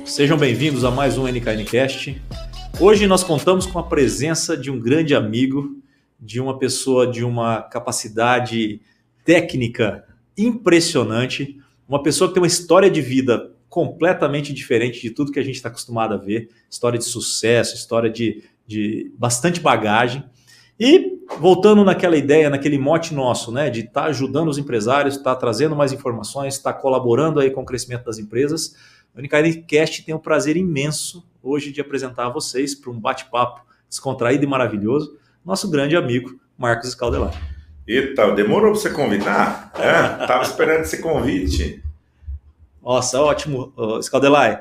Sejam bem-vindos a mais um NKNcast. Hoje nós contamos com a presença de um grande amigo, de uma pessoa de uma capacidade técnica impressionante, uma pessoa que tem uma história de vida completamente diferente de tudo que a gente está acostumado a ver, história de sucesso, história de bastante bagagem. E voltando naquela ideia, naquele mote nosso, né, de estar ajudando os empresários, estar trazendo mais informações, estar colaborando aí com o crescimento das empresas, o NKNcast tem um prazer imenso hoje de apresentar a vocês para um bate-papo descontraído e maravilhoso, nosso grande amigo Marcos Scaldelari. Eita, demorou para você convidar? Tava esperando esse convite. Nossa, ótimo, Scaldelari.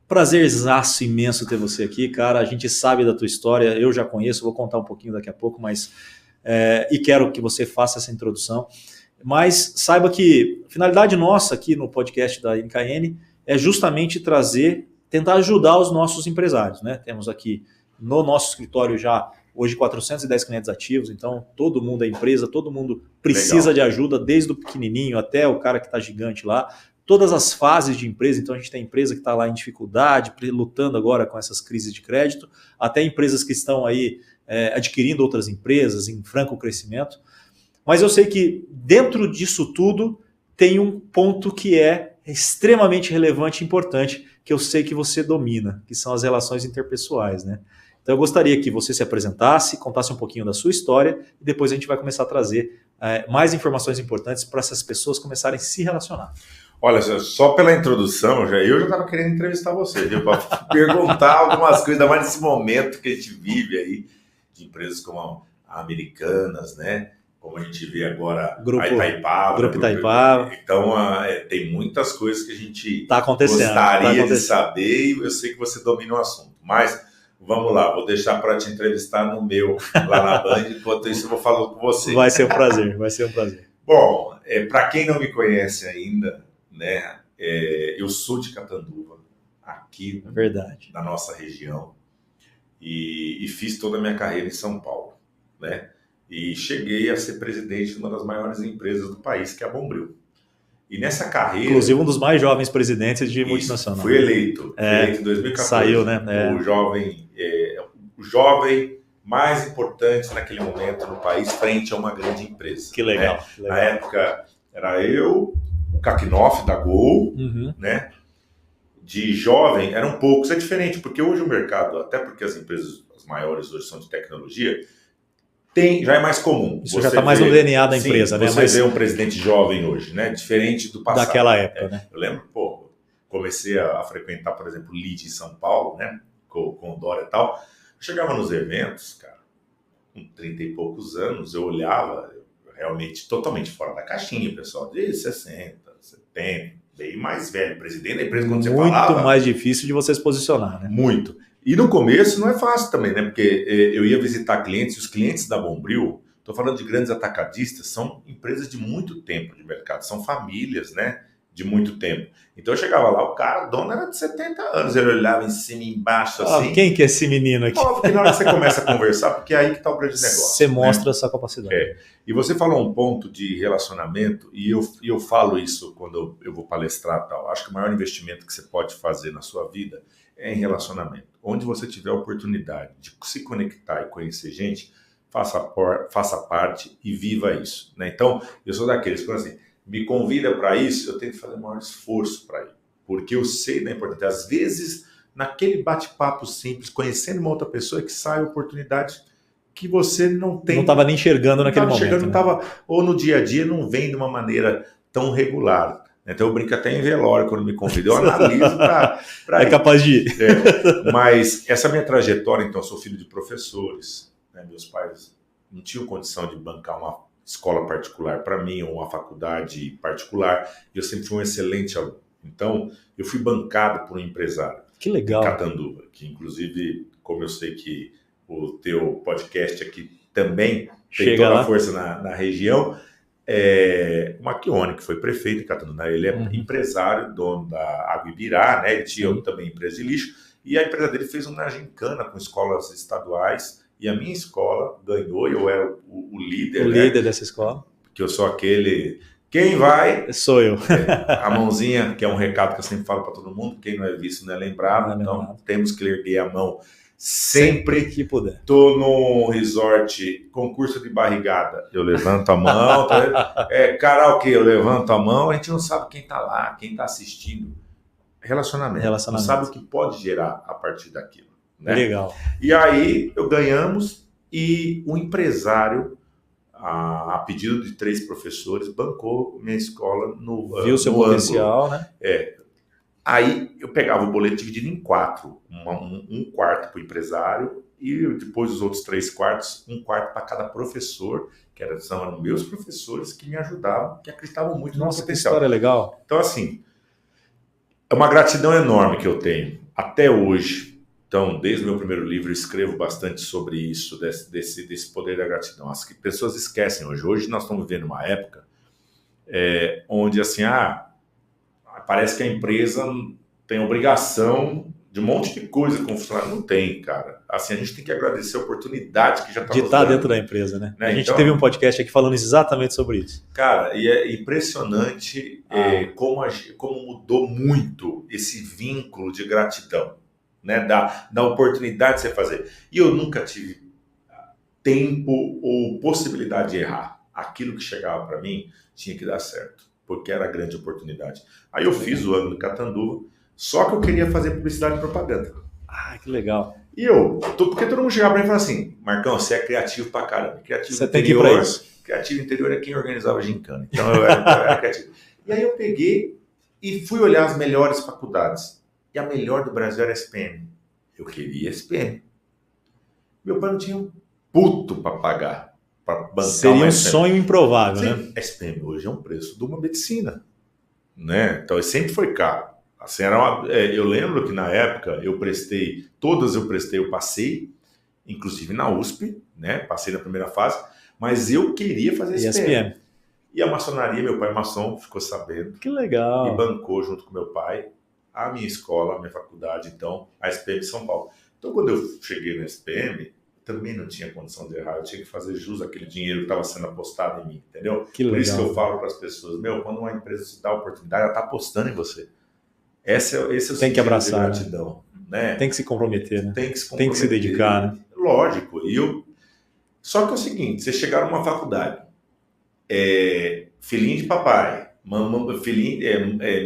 Prazerzaço imenso ter você aqui, cara. A gente sabe da tua história, eu já conheço, vou contar um pouquinho daqui a pouco, mas e quero que você faça essa introdução. Mas saiba que a finalidade nossa aqui no podcast da NKN é justamente tentar ajudar os nossos empresários, né? Temos aqui no nosso escritório já hoje 410 clientes ativos, então todo mundo é empresa, todo mundo precisa de ajuda, desde o pequenininho até o cara que está gigante lá. Todas as fases de empresa, então a gente tem empresa que está lá em dificuldade, lutando agora com essas crises de crédito, até empresas que estão aí adquirindo outras empresas em franco crescimento. Mas eu sei que dentro disso tudo tem um ponto que é extremamente relevante e importante, que eu sei que você domina, que são as relações interpessoais, né? Então eu gostaria que você se apresentasse, contasse um pouquinho da sua história e depois a gente vai começar a trazer mais informações importantes para essas pessoas começarem a se relacionar. Olha, só pela introdução, eu já estava querendo entrevistar você, viu? Para perguntar algumas coisas, ainda mais nesse momento que a gente vive aí, de empresas como a Americanas, né? Como a gente vê agora, Grupo Itaipava. Então, tem muitas coisas que a gente gostaria de saber e eu sei que você domina o assunto. Mas, vamos lá, vou deixar para te entrevistar no meu, lá na Band, enquanto isso eu vou falando com você. Vai ser um prazer, vai ser um prazer. Bom, para quem não me conhece ainda, né, eu sou de Catanduva, aqui na nossa região, e fiz toda a minha carreira em São Paulo, né? E cheguei a ser presidente de uma das maiores empresas do país, que é a Bombril. E nessa carreira... Inclusive um dos mais jovens presidentes de multinacional. Fui eleito em 2014. Saiu, né? O jovem mais importante naquele momento no país, frente a uma grande empresa. Que legal. Né? Que legal. Na época, era eu, o Kakinoff da Gol, né? De jovem, eram poucos. É diferente, porque hoje o mercado, até porque as empresas as maiores hoje são de tecnologia, já é mais comum. Isso já está mais no DNA da empresa, né? Você vê um presidente jovem hoje, né? Diferente do passado. Daquela época, né? Eu lembro, comecei a frequentar, por exemplo, o LEAD em São Paulo, né? Com o Dória e tal. Eu chegava nos eventos, cara, com 30 e poucos anos, eu olhava realmente totalmente fora da caixinha, pessoal de 60, 70, bem mais velho, presidente da empresa, quando você falava... Muito mais difícil de você se posicionar, né? Muito. E no começo não é fácil também, né? Porque eu ia visitar clientes, e os clientes da Bombril, estou falando de grandes atacadistas, são empresas de muito tempo de mercado, são famílias, né? De muito tempo. Então eu chegava lá, o cara, o dono era de 70 anos, ele olhava em cima e embaixo assim. Quem que é esse menino aqui? Óbvio que na hora que você começa a conversar, porque é aí que está o grande negócio. Você mostra a sua capacidade. E você falou um ponto de relacionamento, e eu falo isso quando eu vou palestrar e tal. Acho que o maior investimento que você pode fazer na sua vida é em relacionamento. Onde você tiver a oportunidade de se conectar e conhecer gente, faça parte e viva isso. Né? Então, eu sou daqueles que, assim, me convida para isso, eu tenho que fazer o maior esforço para ir. Porque eu sei da importância. Às vezes, naquele bate-papo simples, conhecendo uma outra pessoa, é que sai a oportunidade que você não tem. Não estava nem enxergando naquele momento. Ou no dia a dia não vem de uma maneira tão regular. Então eu brinco até em velório quando me convida, eu analiso para ir. É capaz de ir. Mas essa minha trajetória, então, eu sou filho de professores. Né? Meus pais não tinham condição de bancar uma escola particular para mim, ou uma faculdade particular, e eu sempre fui um excelente aluno. Então, eu fui bancado por um empresário. Que legal. Em Catanduva, que inclusive, como eu sei que o teu podcast aqui também tem toda a força na região, o Macchione, que foi prefeito de Catanduva, ele é empresário, dono da Água Ibirá, né? Ele tinha também empresa de lixo, e a empresa dele fez uma gincana com escolas estaduais, e a minha escola ganhou, eu era o líder. O líder dessa escola. Que eu sou aquele Quem vai? Sou eu. A mãozinha, que é um recado que eu sempre falo para todo mundo, quem não é visto não é lembrado, Não é então lembrado. temos que erguer a mão sempre que puder. Tô num resort, concurso de barrigada, eu levanto a mão, karaokê, eu levanto a mão, a gente não sabe quem tá lá, quem tá assistindo. Relacionamento. Não sabe o que pode gerar a partir daquilo. Né? Legal. E aí, ganhamos e o empresário, a pedido de 3 professores, bancou minha escola no Viu seu potencial, né? Aí eu pegava o boleto dividido em 4, um quarto para o empresário e depois os outros 3 quartos, um quarto para cada professor, são meus professores que me ajudavam, que acreditavam muito no meu potencial. Que história legal. Então, assim, é uma gratidão enorme que eu tenho até hoje. Então, desde o meu primeiro livro, eu escrevo bastante sobre isso, desse poder da gratidão. As que pessoas esquecem hoje. Hoje nós estamos vivendo uma época onde, assim, parece que a empresa tem obrigação de um monte de coisa com o funcionário. Não tem, cara. Assim, a gente tem que agradecer a oportunidade que já está de estar dentro da empresa, né? A gente teve um podcast aqui falando exatamente sobre isso. Cara, e é impressionante como mudou muito esse vínculo de gratidão, né? Da oportunidade de você fazer. E eu nunca tive tempo ou possibilidade de errar. Aquilo que chegava para mim tinha que dar certo, porque era grande oportunidade. Aí eu fiz o ângulo de Catanduva, só que eu queria fazer publicidade e propaganda. Que legal. E porque todo mundo chegava para mim e falava assim, Marcão, você é criativo pra caramba. Criativo você interior, tem que ir pra isso. Criativo interior é quem organizava a gincana. Então eu era criativo. E aí eu peguei e fui olhar as melhores faculdades. E a melhor do Brasil era a SPM. Eu queria SPM. Meu pai não tinha um puto para pagar. Seria um sonho improvável, sim, né? SPM hoje é um preço de uma medicina, né? Então sempre foi caro. Assim, eu lembro que na época eu passei, inclusive na USP, né? Passei na primeira fase, mas eu queria fazer SPM. E a maçonaria, meu pai maçom, ficou sabendo. Que legal. E bancou junto com meu pai a minha escola, a minha faculdade, então, a SPM de São Paulo. Então, quando eu cheguei na SPM, também não tinha condição de errar, eu tinha que fazer jus àquele dinheiro que estava sendo apostado em mim, entendeu? Que legal. Por isso que eu falo para as pessoas, quando uma empresa te dá a oportunidade, ela está apostando em você. Esse é o tem que abraçar, de gratidão, né? Tem que se comprometer, né? Tem que se comprometer. Tem que se dedicar, né? Lógico. Só que é o seguinte, você chegar numa faculdade, filhinho de papai,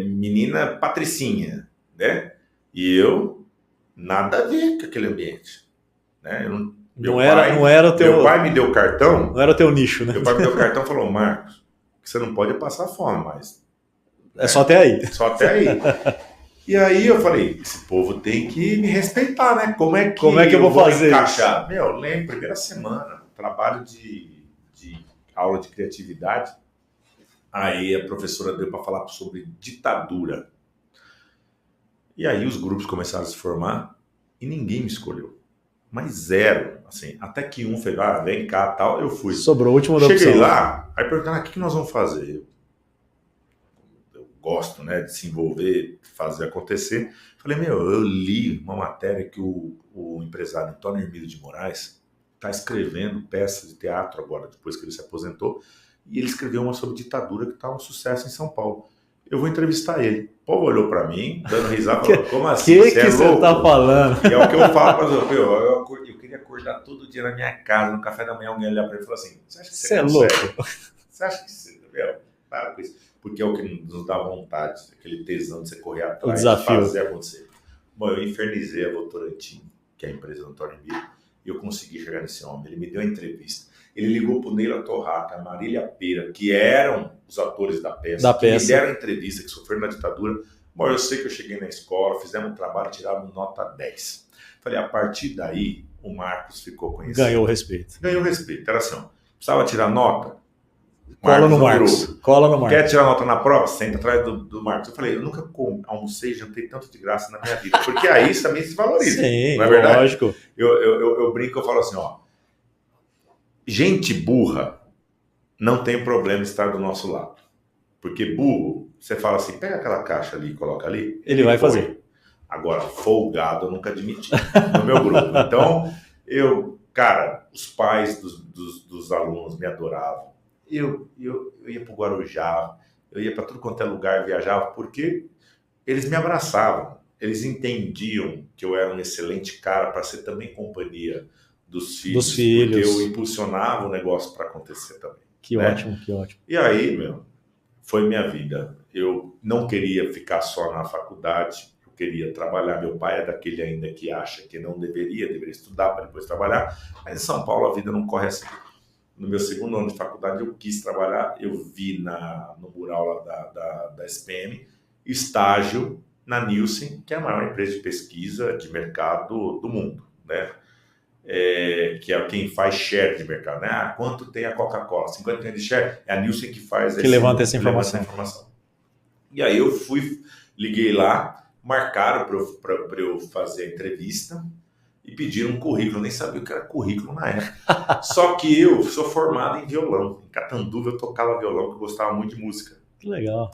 menina patricinha, né? E eu, nada a ver com aquele ambiente, né? Meu pai me deu cartão. Não era o teu nicho, né? Meu pai me deu cartão e falou, Marcos, você não pode passar fome, mas... só até aí. Só até aí. E aí eu falei, esse povo tem que me respeitar, né? Como é que eu vou fazer encaixar? Isso? Lembro, primeira semana, trabalho de aula de criatividade. Aí a professora deu para falar sobre ditadura. E aí os grupos começaram a se formar e ninguém me escolheu. Mas zero, assim, até que um fez, vem cá, tal, eu fui. Sobrou o último da opção. Cheguei lá, aí perguntaram, o que nós vamos fazer? Eu gosto, né, de se envolver, fazer acontecer. Falei, eu li uma matéria que o empresário Antônio Hermílio de Moraes está escrevendo peças de teatro agora, depois que ele se aposentou, e ele escreveu uma sobre ditadura que está um sucesso em São Paulo. Eu vou entrevistar ele. O povo olhou para mim, dando risada, falou, como assim? Que você está falando? E é o que eu falo para os outros. Eu queria acordar todo dia na minha casa, no café da manhã, alguém olhar para ele e falar assim, você acha que você é louco? Você acha que você... Para com isso. Porque é o que nos dá vontade, aquele tesão de você correr atrás, de fazer acontecer. Bom, eu infernizei a Votorantim, que é a empresa do Antônio Hermílio, e eu consegui chegar nesse homem. Ele me deu a entrevista. Ele ligou para o Neila Torraca, a Marília Pera, que eram os atores da peça, me deram a entrevista, que sofreram na ditadura. Bom, eu sei que eu cheguei na escola, fizemos um trabalho, tiramos nota 10. Falei, a partir daí, o Marcos ficou conhecido. Ganhou o respeito. Ganhou o respeito. Era assim, precisava tirar nota? Cola no Marcos. Cola no Marcos. Quer tirar nota na prova? Senta atrás do Marcos. Eu falei, eu nunca almocei e jantei tanto de graça na minha vida. Porque aí isso também se valoriza. Sim, não é verdade? Lógico. Eu brinco, eu falo assim, gente burra não tem problema estar do nosso lado. Porque burro, você fala assim, pega aquela caixa ali e coloca ali. Ele vai fazer. Agora, folgado eu nunca admiti no meu grupo. Então, os pais dos alunos me adoravam. Eu ia para o Guarujá, eu ia para tudo quanto é lugar, viajava, porque eles me abraçavam. Eles entendiam que eu era um excelente cara para ser também companhia dos Dos filhos, porque eu filhos. impulsionava o negócio para acontecer também, Que né? ótimo, que ótimo. E aí, meu, foi minha vida. Eu não queria ficar só na faculdade, eu queria trabalhar. Meu pai é daquele ainda que acha que não deveria estudar para depois trabalhar. Mas em São Paulo a vida não corre assim. No meu segundo ano de faculdade eu quis trabalhar, eu vi no mural lá da SPM, estágio na Nielsen, que é a maior empresa de pesquisa de mercado do mundo, né? Que é quem faz share de mercado, né? Ah, quanto tem a Coca-Cola? 50% de share? É a Nielsen que faz Que levanta essa informação. E aí eu liguei lá, marcaram para eu fazer a entrevista e pediram um currículo. Eu nem sabia o que era currículo na época. Só que eu sou formado em violão. Em Catanduva eu tocava violão, porque eu gostava muito de música. Que legal.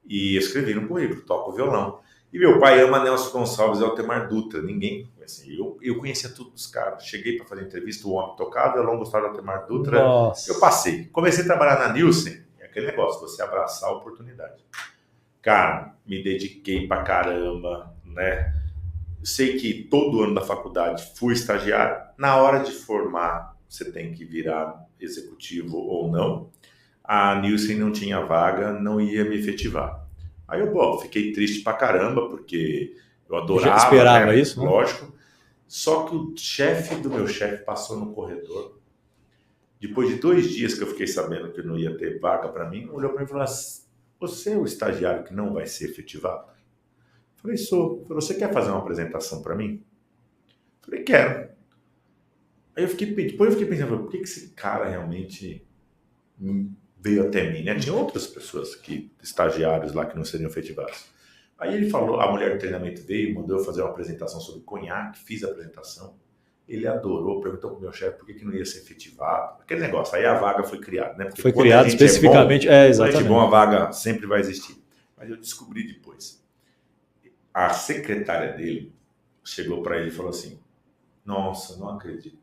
E escrevi no currículo, toco violão. E meu pai ama Nelson Gonçalves e Altemar Dutra. Ninguém conhecia. Eu conhecia tudo dos caras. Cheguei para fazer entrevista, o homem tocava violão, gostava de Altemar Dutra. Nossa. Eu passei. Comecei a trabalhar na Nielsen. É aquele negócio, você abraçar a oportunidade. Cara, me dediquei pra caramba, né? Sei que todo ano da faculdade fui estagiário. Na hora de formar, você tem que virar executivo ou não. A Nielsen não tinha vaga, não ia me efetivar. Aí eu, fiquei triste pra caramba, porque eu adorava, Já esperava né? isso, né? Lógico. Só que o chefe do meu chefe passou no corredor. Depois de 2 dias que eu fiquei sabendo que não ia ter vaga para mim, olhou para mim e falou assim, você é o estagiário que não vai ser efetivado? Falei, sou. Falei, você quer fazer uma apresentação para mim? Falei, quero. Aí depois eu fiquei pensando, por que esse cara realmente veio até mim, né? Tinha outras pessoas, estagiários lá que não seriam efetivados. Aí ele falou, a mulher do treinamento veio, mandou eu fazer uma apresentação sobre conhaque, fiz a apresentação. Ele adorou, perguntou pro meu chefe por que não ia ser efetivado. Aquele negócio, aí a vaga foi criada, né? Porque foi criado especificamente, exatamente. Quando a gente é exatamente. bom, a vaga sempre vai existir. Mas eu descobri depois. A secretária dele chegou para ele e falou assim, nossa, não acredito.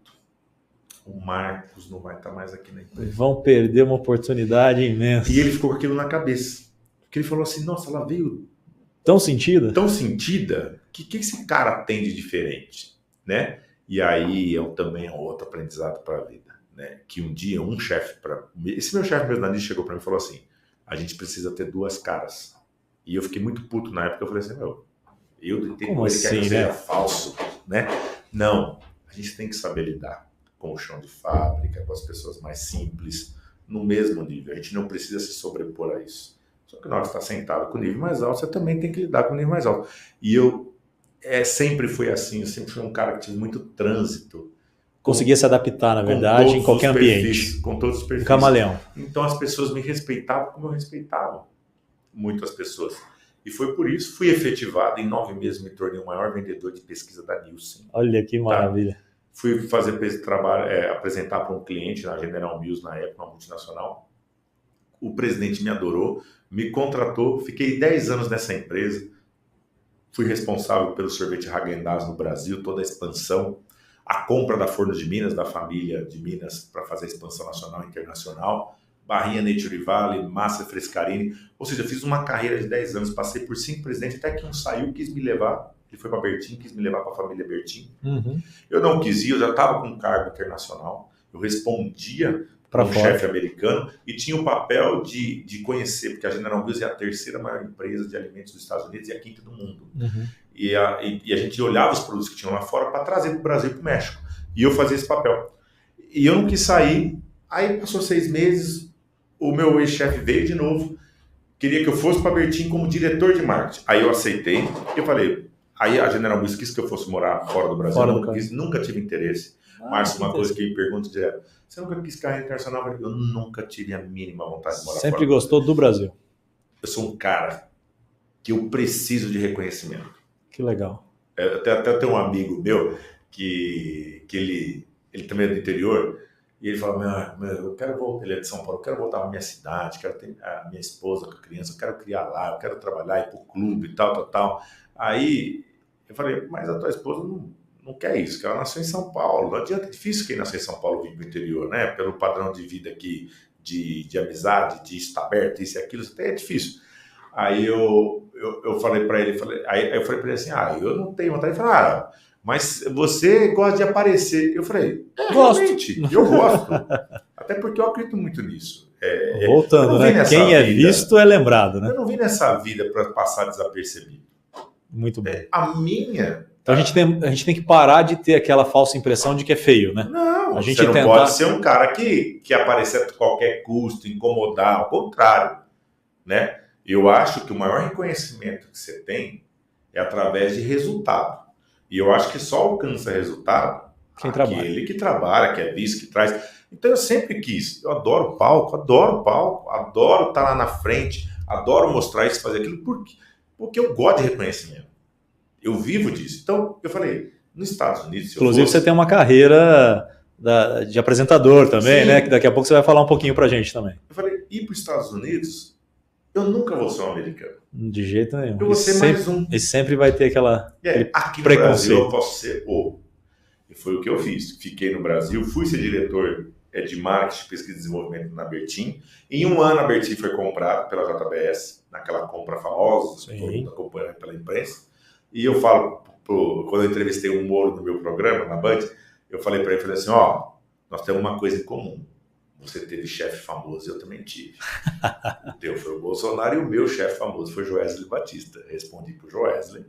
O Marcos não vai estar mais aqui na empresa. Vão perder uma oportunidade imensa. E ele ficou com aquilo na cabeça. Porque ele falou assim, nossa, ela veio tão sentida, que esse cara tem de diferente, né? E aí também é um outro aprendizado para a vida, né? Que um dia esse meu chefe mesmo na Nielsen chegou para mim e falou assim, a gente precisa ter 2 caras. E eu fiquei muito puto na época, eu falei assim, eu do interior, ele quer que eu seja falso, né? Não, a gente tem que saber lidar com o chão de fábrica, com as pessoas mais simples, no mesmo nível. A gente não precisa se sobrepor a isso. Só que na hora que você está sentado com o nível mais alto, você também tem que lidar com o nível mais alto. E eu sempre fui assim, eu sempre fui um cara que tive muito trânsito. Conseguia se adaptar, na verdade, em qualquer ambiente. Com todos os perfis. Um camaleão. Então as pessoas me respeitavam como eu respeitava muitas pessoas. E foi por isso, fui efetivado, em 9 meses me tornei o maior vendedor de pesquisa da Nielsen. Olha que maravilha. Tá? Fui fazer trabalho, apresentar para um cliente na General Mills, na época, uma multinacional. O presidente me adorou, me contratou, fiquei 10 anos nessa empresa. Fui responsável pelo sorvete Häagen-Dazs no Brasil, toda a expansão, a compra da Forno de Minas, da família de Minas, para fazer a expansão nacional e internacional, Barrinha Nature Valley, Massa Frescarini. Ou seja, eu fiz uma carreira de 10 anos, passei por 5 presidentes, até que um saiu, quis me levar. Ele foi para Bertin, quis me levar para a família Bertin. Uhum. Eu não quis ir, eu já estava com um cargo internacional. Eu respondia para um chefe americano e tinha o papel de conhecer, porque a General Mills é a 3ª maior empresa de alimentos dos Estados Unidos e a 5ª do mundo. Uhum. E a gente olhava os produtos que tinham lá fora para trazer para o Brasil e para o México. E eu fazia esse papel. E eu não quis sair. Aí passou 6 meses, o meu ex-chefe veio de novo, queria que eu fosse para Bertin como diretor de marketing. Aí eu aceitei, eu falei, aí a General Mills quis que eu fosse morar fora do Brasil, nunca tive interesse. Márcio, uma coisa que me pergunta direto, você nunca quis carreira internacional? Eu nunca tive a mínima vontade de morar fora. Sempre gostou do Brasil. Eu sou um cara que eu preciso de reconhecimento. Que legal. Até tem um amigo meu que ele também é do interior, e ele fala, eu quero voltar, ele é de São Paulo, eu quero voltar para minha cidade, quero ter a minha esposa com a criança, eu quero criar lá, eu quero trabalhar, ir para o clube e tal. Aí eu falei, mas a tua esposa não quer isso, que ela nasceu em São Paulo, não adianta, é difícil quem nasceu em São Paulo vir para o interior, né? Pelo padrão de vida que de amizade, de estar aberto, isso e aquilo, isso até é difícil. Aí eu falei para ele, aí eu falei para ele assim, eu não tenho vontade de falar, mas você gosta de aparecer. Eu falei, realmente, eu gosto. Até porque eu acredito muito nisso. Voltando, né? Quem é visto é lembrado, né? Eu não vim nessa vida para passar desapercebido. Muito bom. A minha... Então a gente tem que parar de ter aquela falsa impressão de que é feio, né? Não, a gente você não pode ser um cara que aparecer a qualquer custo, incomodar, ao contrário, né? Eu acho que o maior reconhecimento que você tem é através de resultado. E eu acho que só alcança resultado aquele que trabalha, que é visto, que traz. Então eu sempre quis, eu adoro palco, adoro estar lá na frente, adoro mostrar isso, fazer aquilo, porque eu gosto de reconhecimento. Eu vivo disso. Então, eu falei, nos Estados Unidos... Inclusive, você tem uma carreira de apresentador também, né? Que daqui a pouco você vai falar um pouquinho pra gente também. Eu falei, ir para os Estados Unidos, eu nunca vou ser um americano. De jeito nenhum. Eu vou ser mais um. E sempre vai ter aqui no Brasil eu posso ser o. E foi o que eu fiz. Fiquei no Brasil, fui ser diretor de marketing, pesquisa e desenvolvimento na Bertin. Em um ano a Bertin foi comprada pela JBS, naquela compra famosa, todo mundo acompanhando pela imprensa. E eu falo, quando eu entrevistei o Moro no meu programa, na Band, eu falei para ele, falei assim, nós temos uma coisa em comum. Você teve chefe famoso, eu também tive. O teu foi o Bolsonaro e o meu chefe famoso foi Joesley Batista. Respondi para o Joesley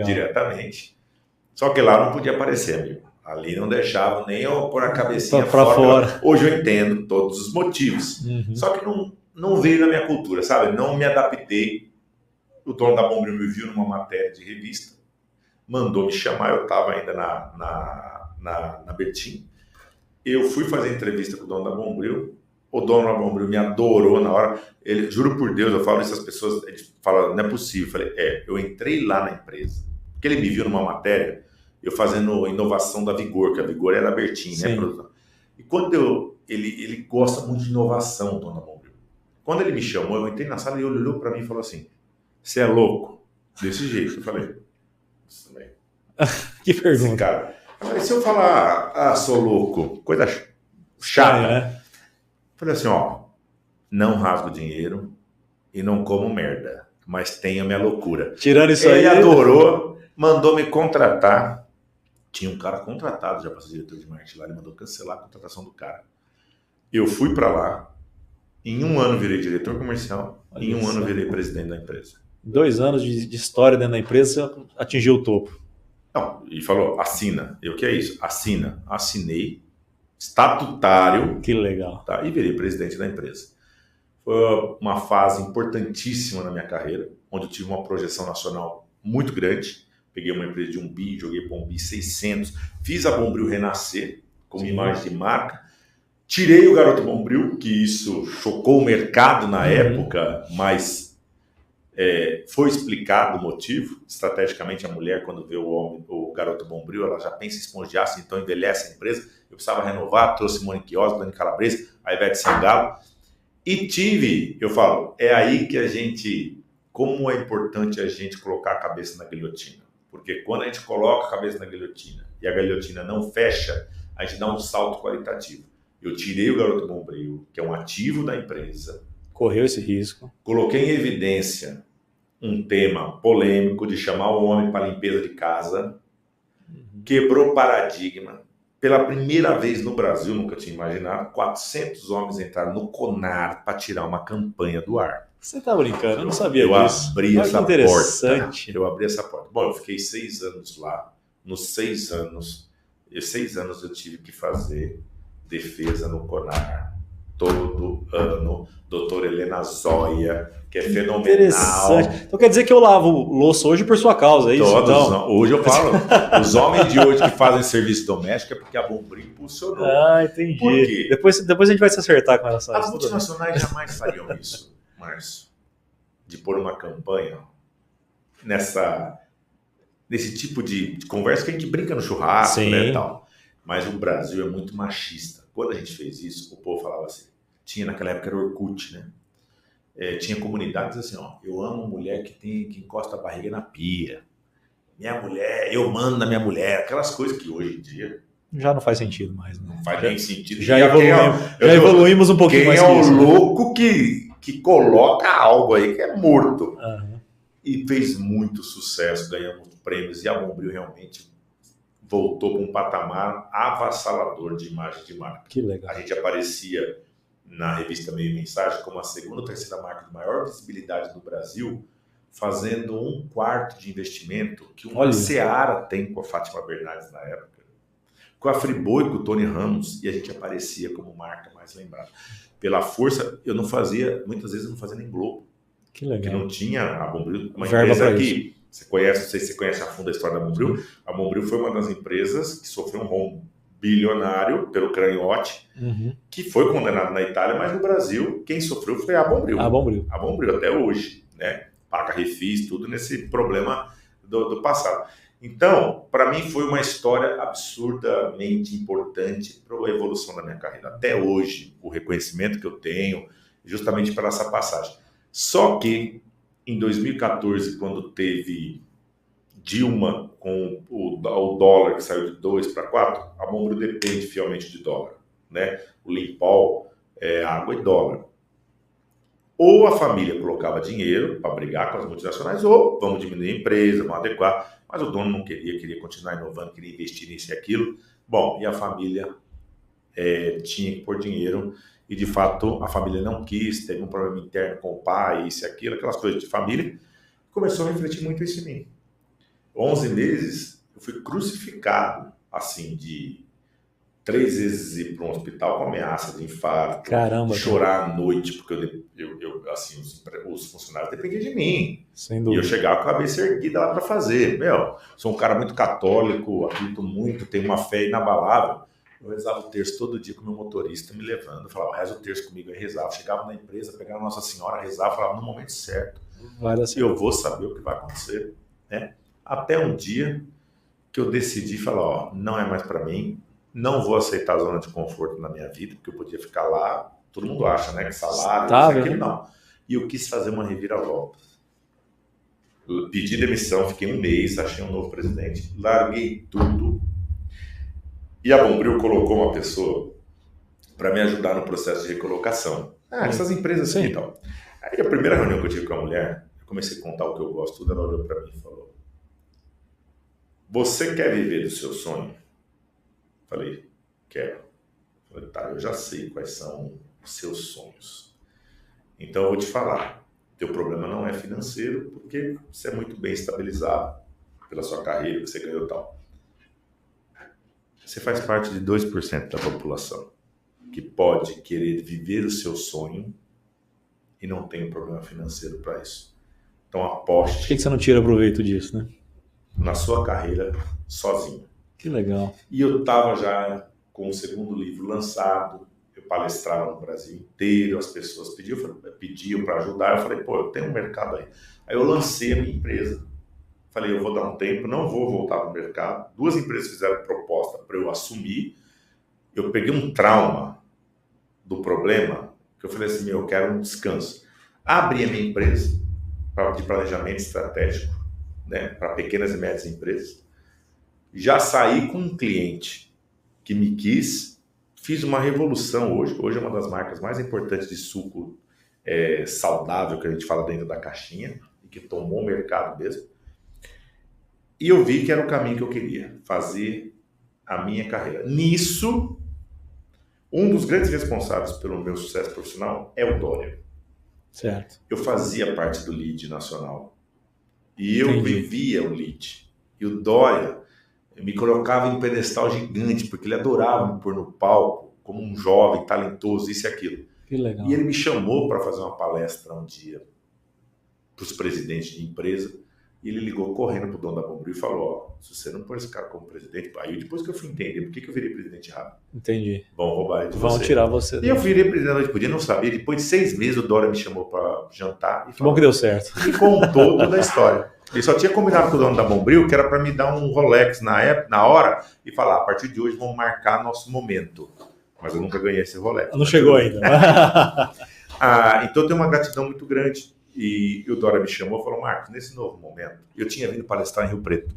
diretamente. Só que lá não podia aparecer, amigo. Ali não deixava nem eu pôr a cabecinha fora. Hoje eu entendo todos os motivos. Só que não veio da minha cultura, sabe? Não me adaptei. O dono da Bombril me viu numa matéria de revista, mandou me chamar, eu estava ainda na Bertin. Eu fui fazer entrevista com o dono da Bombril, o dono da Bombril me adorou na hora. Ele, juro por Deus, eu falo isso, as pessoas falam, não é possível. Eu falei, eu entrei lá na empresa, porque ele me viu numa matéria, eu fazendo inovação da Vigor, que a Vigor é da Bertin, né? E quando ele gosta muito de inovação, o dono da Bombril. Quando ele me chamou, eu entrei na sala e ele olhou para mim e falou assim, você é louco? Desse jeito. Eu falei, isso também. Que pergunta. Esse cara. Eu falei, se eu falar, sou louco, coisa chata. né? Falei assim, não rasgo dinheiro e não como merda, mas tenho a minha loucura. Tirando isso Ele adorou, mandou me contratar. Tinha um cara contratado já para ser diretor de marketing lá, ele mandou cancelar a contratação do cara. Eu fui para lá, em um ano virei diretor comercial, em um ano virei presidente da empresa. 2 anos de história dentro da empresa, atingiu o topo. Não, e falou, assina. Eu, que é isso? Assina. Assinei, estatutário. Que legal. Tá? E virei presidente da empresa. Foi uma fase importantíssima na minha carreira, onde eu tive uma projeção nacional muito grande. Peguei uma empresa de 1 bi, joguei para 1 bi 600, fiz a Bombril renascer como imagem de marca. Tirei o Garoto Bombril, que isso chocou o mercado na época, mas foi explicado o motivo. Estrategicamente, a mulher, quando vê o Garoto Bombril, ela já pensa em esponjar-se, então envelhece a empresa. Eu precisava renovar, trouxe Monique Oz, Dani Calabrese, a Ivete Sangalo. E eu falo, é aí que a gente, como é importante a gente colocar a cabeça na guilhotina. Porque quando a gente coloca a cabeça na guilhotina e a guilhotina não fecha, a gente dá um salto qualitativo. Eu tirei o Garoto Bombril, que é um ativo da empresa. Correu esse risco. Coloquei em evidência um tema polêmico de chamar o homem para limpeza de casa. Quebrou paradigma. Pela primeira vez no Brasil, nunca tinha imaginado, 400 homens entraram no CONAR para tirar uma campanha do ar. Você está brincando? Eu não sabia disso. Abri essa interessante. Porta. Eu abri essa porta. Bom, eu fiquei 6 anos lá. Nos 6 anos eu tive que fazer defesa no CONAR. Todo ano. Doutora Helena Zóia, que é fenomenal. Interessante. Então quer dizer que eu lavo louça hoje por sua causa, é isso? Então? Hoje eu falo, os homens de hoje que fazem serviço doméstico é porque a Bombril impulsionou. Entendi. Por quê? Depois a gente vai se acertar com essa. As multinacionais jamais fariam isso, Márcio, de pôr uma campanha nesse tipo de conversa que a gente brinca no churrasco, né, e tal. Mas o Brasil é muito machista. Quando a gente fez isso, o povo falava assim, naquela época era Orkut, né? Tinha comunidades assim, eu amo mulher que encosta a barriga na pia. Minha mulher, eu mando na minha mulher, aquelas coisas que hoje em dia Já não faz sentido mais, né? Não faz nem sentido. Já evoluímos um pouquinho mais. Quem é o louco que coloca algo aí que é morto? E fez muito sucesso, ganhamos prêmios, e a Bombril realmente voltou para um patamar avassalador de imagem de marca. Que legal. A gente aparecia na revista Meio Mensagem como a segunda ou terceira marca de maior visibilidade do Brasil, fazendo 1/4 de investimento que uma Seara tem com a Fátima Bernardes na época, com a Friboi, com o Tony Ramos, e a gente aparecia como marca mais lembrada. Pela força, muitas vezes eu não fazia nem Globo. Que legal. Que não tinha a Bombril, uma empresa que você conhece, não sei se você conhece a fundo a história da Bombril. A Bombril foi uma das empresas que sofreu um rombo bilionário pelo Cranhote, que foi condenado na Itália, mas no Brasil quem sofreu foi a Bombril. A Bombril até hoje, né? Paga refis, tudo nesse problema do passado. Então, para mim foi uma história absurdamente importante para a evolução da minha carreira. Até hoje, o reconhecimento que eu tenho, justamente para essa passagem. Só que, em 2014, quando teve Dilma com o dólar que saiu de 2 para 4, a Bombril depende fielmente de dólar, né? O Limpol é água e dólar. Ou a família colocava dinheiro para brigar com as multinacionais, ou vamos diminuir a empresa, vamos adequar. Mas o dono não queria continuar inovando, queria investir nisso e aquilo. Bom, e a família tinha que pôr dinheiro, e de fato a família não quis, teve um problema interno com o pai, isso e aquilo, aquelas coisas de família. Começou a refletir muito isso em mim. 11 meses, eu fui crucificado, assim, de 3 vezes ir para um hospital com ameaça de infarto. Caramba, chorar à noite, porque assim, os funcionários dependiam de mim. Sem dúvida. E eu chegava com a cabeça erguida lá para fazer. Sou um cara muito católico, acredito muito, tenho uma fé inabalável. Eu rezava o terço todo dia com o meu motorista me levando. Eu falava, reza o terço comigo, aí rezava. Chegava na empresa, pegava a Nossa Senhora, rezava, falava no momento certo. Eu vou saber o que vai acontecer, né? Até um dia que eu decidi falar, não é mais para mim, não vou aceitar a zona de conforto na minha vida, porque eu podia ficar lá, todo mundo acha, né, que salário, isso aqui, não. E eu quis fazer uma reviravolta. Pedi demissão, fiquei 1 mês, achei um novo presidente, larguei tudo. E a Bombril colocou uma pessoa para me ajudar no processo de recolocação. Essas empresas assim e tal. Aí a primeira reunião que eu tive com a mulher, eu comecei a contar o que eu gosto, tudo, ela olhou para mim e falou, você quer viver do seu sonho? Falei, quero. Falei, tá, eu já sei quais são os seus sonhos. Então eu vou te falar, teu problema não é financeiro, porque você é muito bem estabilizado pela sua carreira, que você ganhou tal. Você faz parte de 2% da população que pode querer viver o seu sonho e não tem um problema financeiro para isso. Então aposte. Por que você não tira proveito disso, né? Na sua carreira sozinho. Que legal. E eu estava já com o segundo livro lançado, eu palestrava no Brasil inteiro, as pessoas pediam para ajudar, eu falei, eu tenho um mercado aí. Aí eu lancei a minha empresa. Falei, eu vou dar um tempo, não vou voltar para o mercado. 2 empresas fizeram proposta para eu assumir. Eu peguei um trauma do problema, que eu falei assim, eu quero um descanso. Abri a minha empresa de planejamento estratégico, né, para pequenas e médias empresas. Já saí com um cliente que me quis, fiz uma revolução hoje. Hoje é uma das marcas mais importantes de suco saudável que a gente fala dentro da caixinha e que tomou o mercado mesmo. E eu vi que era o caminho que eu queria, fazer a minha carreira. Nisso, um dos grandes responsáveis pelo meu sucesso profissional é o Dória. Certo. Eu fazia parte do lead nacional e eu vivia o lead. E o Dória me colocava em um pedestal gigante, porque ele adorava me pôr no palco como um jovem, talentoso, isso e aquilo. Que legal. E ele me chamou para fazer uma palestra um dia para os presidentes de empresa. E ele ligou correndo pro dono da Bombril e falou, se você não pôr esse cara como presidente, aí depois que eu fui entender por que eu virei presidente rápido. Entendi. Vão roubar de você. Vão tirar você. E eu virei presidente, podia não saber. Depois de 6 meses o Dória me chamou para jantar. E falou, bom que deu certo. E contou toda a história. Ele só tinha combinado com o dono da Bombril que era para me dar um Rolex na hora e falar, a partir de hoje vamos marcar nosso momento. Mas eu nunca ganhei esse Rolex. Não chegou ainda. Então tem uma gratidão muito grande. E o Dória me chamou e falou, Marcos, nesse novo momento, eu tinha vindo palestrar em Rio Preto.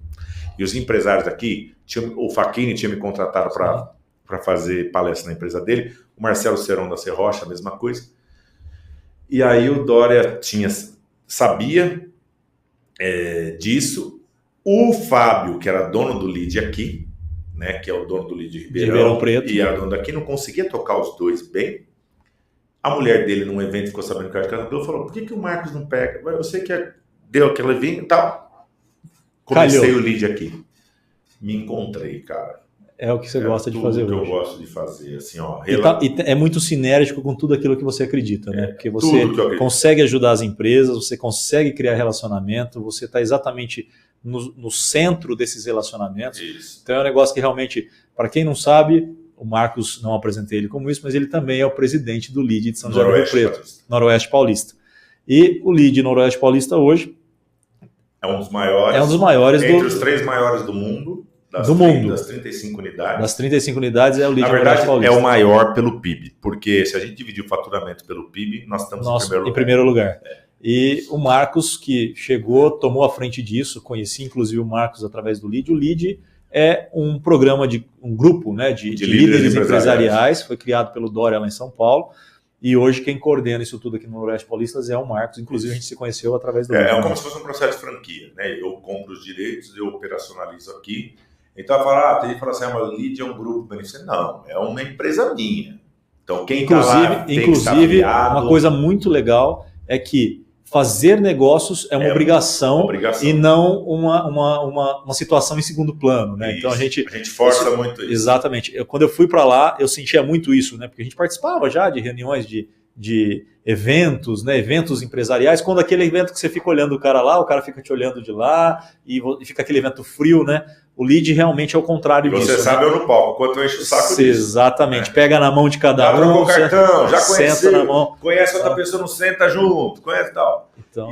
E os empresários daqui, o Facchini tinha me contratado para fazer palestra na empresa dele, o Marcelo Ceron da Serrocha, a mesma coisa. E aí o Dória sabia disso. O Fábio, que era dono do lead aqui, né, que é o dono do lead de Ribeirão Preto, e era dono daqui, não conseguia tocar os dois bem. A mulher dele, num evento, ficou sabendo que era casador, falou, por que o Marcos não pega? Eu sei que deu aquele vinho e tal. Comecei o lead aqui. Me encontrei, cara. É o que você gosta de fazer hoje. Eu gosto de fazer, assim, ó. E é muito sinérgico com tudo aquilo que você acredita, né? Porque você consegue ajudar as empresas, você consegue criar relacionamento, você está exatamente no centro desses relacionamentos. Isso. Então é um negócio que realmente, para quem não sabe, o Marcos, não apresentei ele como isso, mas ele também é o presidente do LEAD de São José do Rio Preto, Noroeste Paulista. E o LEAD Noroeste Paulista hoje é um dos maiores. É um dos maiores entre os 3 maiores do mundo. Das 35 unidades. Das 35 unidades é o LEAD Noroeste Paulista. É o maior pelo PIB, porque se a gente dividir o faturamento pelo PIB, nós estamos em primeiro lugar. E o Marcos, que chegou, tomou a frente disso, conheci inclusive o Marcos através do LEAD. O LEAD é um programa um grupo, né, de líderes empresariais, foi criado pelo Dória lá em São Paulo. E hoje quem coordena isso tudo aqui no Noroeste Paulista é o Marcos. Inclusive a gente se conheceu através do... É como se fosse um processo de franquia, né? Eu compro os direitos, eu operacionalizo aqui. Então eu falo, tem gente que fala assim, mas o LEAD é um grupo beneficente. Não, é uma empresa minha. Então quem está lá tem que estar afiliado. Uma coisa muito legal é que fazer negócios é uma obrigação e não uma situação em segundo plano, né? Isso. Então a gente força muito isso. Exatamente. Quando eu fui para lá, eu sentia muito isso, né? Porque a gente participava já de reuniões de eventos, né? Eventos empresariais. Quando aquele evento que você fica olhando o cara lá, o cara fica te olhando de lá e fica aquele evento frio, né? O LEAD realmente é o contrário disso. Você sabe, eu no palco, quanto eu encho o saco disso. Exatamente. Pega na mão de cada um. Trocou o cartão, já conheceu, senta na mão. Conhece outra pessoa, não senta junto, conhece e tal. Então,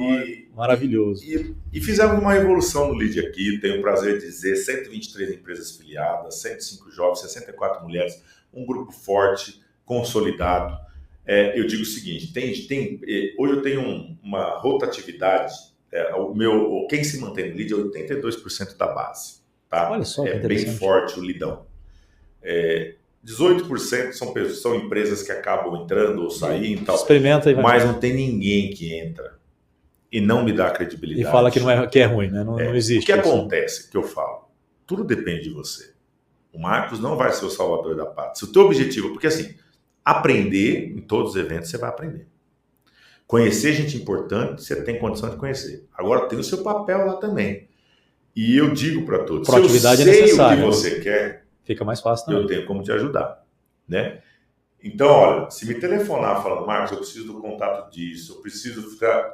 maravilhoso. E fizemos uma revolução no LEAD aqui, tenho o prazer de dizer, 123 empresas filiadas, 105 jovens, 64 mulheres, um grupo forte, consolidado. Eu digo o seguinte, hoje eu tenho uma rotatividade, quem se mantém no LEAD é 82% da base. Tá? Olha só, é bem forte o lidão. 18% são empresas que acabam entrando ou saindo e tal. Experimenta e vai. Mas não tem ninguém que entra e não me dá credibilidade. E fala que é ruim, né? Não existe. O que acontece, que eu falo, tudo depende de você. O Marcos não vai ser o salvador da pátria. Se o teu objetivo, porque assim, aprender em todos os eventos você vai aprender. Conhecer gente importante, você tem condição de conhecer. Agora tem o seu papel lá também. E eu digo para todos, se eu sei o que você quer, fica mais fácil também. Eu tenho como te ajudar, né? Então, olha, se me telefonar falando, Marcos, eu preciso do contato disso,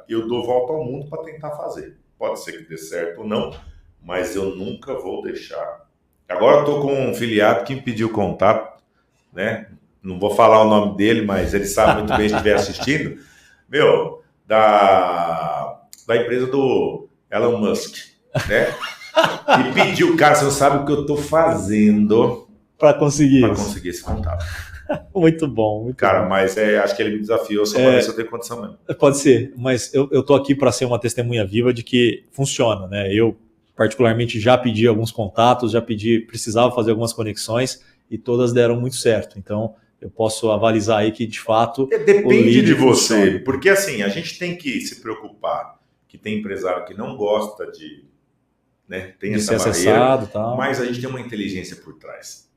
eu dou volta ao mundo para tentar fazer. Pode ser que dê certo ou não, mas eu nunca vou deixar. Agora eu estou com um filiado que me pediu contato, né? Não vou falar o nome dele, mas ele sabe muito bem se estiver assistindo. Da empresa do Elon Musk, né? E pediu, cara, você não sabe o que eu tô fazendo para conseguir esse contato. Muito bom, cara, mas acho que ele me desafiou só para ver se eu tenho condição mesmo. Pode ser, mas eu tô aqui para ser uma testemunha viva de que funciona, né? Eu particularmente já pedi alguns contatos, precisava fazer algumas conexões e todas deram muito certo. Então eu posso avalizar aí que de fato depende de você, funciona. Porque assim, a gente tem que se preocupar que tem empresário que não gosta de tem essa barreira, tal. Mas a gente tem uma inteligência por trás.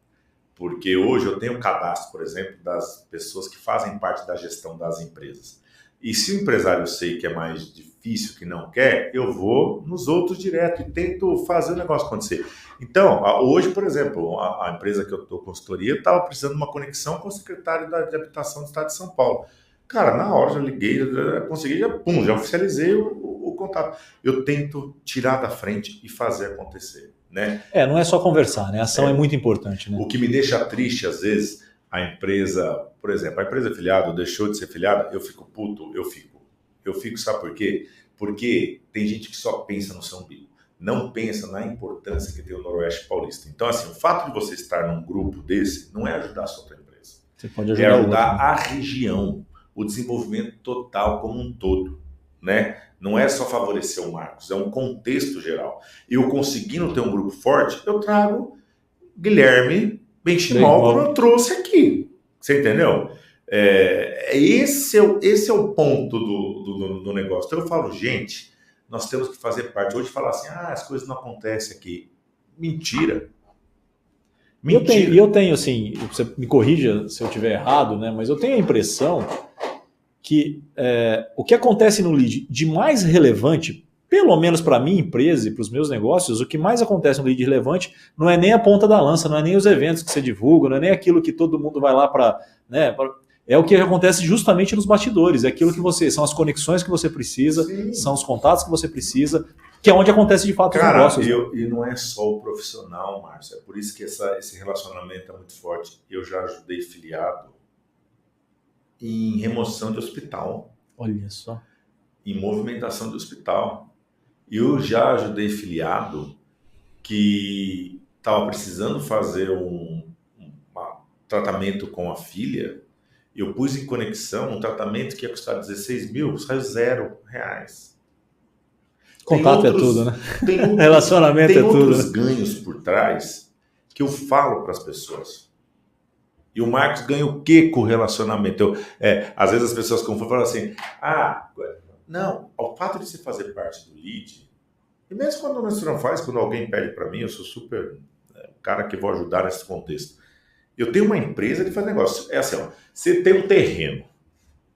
Porque hoje eu tenho um cadastro, por exemplo, das pessoas que fazem parte da gestão das empresas. E se o empresário eu sei que é mais difícil, que não quer, eu vou nos outros direto e tento fazer o negócio acontecer. Então, hoje, por exemplo, a empresa que eu estou consultoria estava precisando de uma conexão com o secretário de Habitação do Estado de São Paulo. Cara, na hora já liguei, já consegui, já oficializei o contato. Eu tento tirar da frente e fazer acontecer, né? Não é só conversar, né? A ação é muito importante, né? O que me deixa triste, às vezes, a empresa, por exemplo, a empresa afiliada deixou de ser afiliada, eu fico puto, eu fico, sabe por quê? Porque tem gente que só pensa no seu umbigo, não pensa na importância que tem o Noroeste Paulista. Então, assim, o fato de você estar num grupo desse não é ajudar só a sua empresa. Você pode ajudar a região, o desenvolvimento total como um todo, né? Não é só favorecer o Marcos, é um contexto geral. Eu conseguindo ter um grupo forte, eu trago Guilherme Benchimol, como eu trouxe aqui. Você entendeu? Esse é o ponto do negócio. Então eu falo, gente, nós temos que fazer parte. Hoje falar assim, as coisas não acontecem aqui. Mentira. E eu tenho, assim, você me corrija se eu estiver errado, né? Mas eu tenho a impressão que o que acontece no lead de mais relevante, pelo menos para a minha empresa e para os meus negócios, o que mais acontece no lead relevante não é nem a ponta da lança, não é nem os eventos que você divulga, não é nem aquilo que todo mundo vai lá para... Né, é o que acontece justamente nos bastidores, é aquilo que são as conexões que você precisa, Sim. São os contatos que você precisa, que é onde acontece de fato os negócios. E não é só o profissional, Márcio, é por isso que esse relacionamento é muito forte. Eu já ajudei filiado em remoção de hospital. Olha só. Em movimentação de hospital. Eu já ajudei filiado que estava precisando fazer um tratamento com a filha. Eu pus em conexão um tratamento que ia custar 16 mil, saiu R$0. Contato é tudo, né? Relacionamento é tudo. Tem outros ganhos por trás que eu falo para as pessoas. E o Marcos ganha o quê com o relacionamento? Às vezes as pessoas confundem e falam assim, não, ao fato de você fazer parte do lead, e mesmo quando você não faz, quando alguém pede para mim, eu sou super cara que vou ajudar nesse contexto. Eu tenho uma empresa que faz negócio. É assim, você tem um terreno.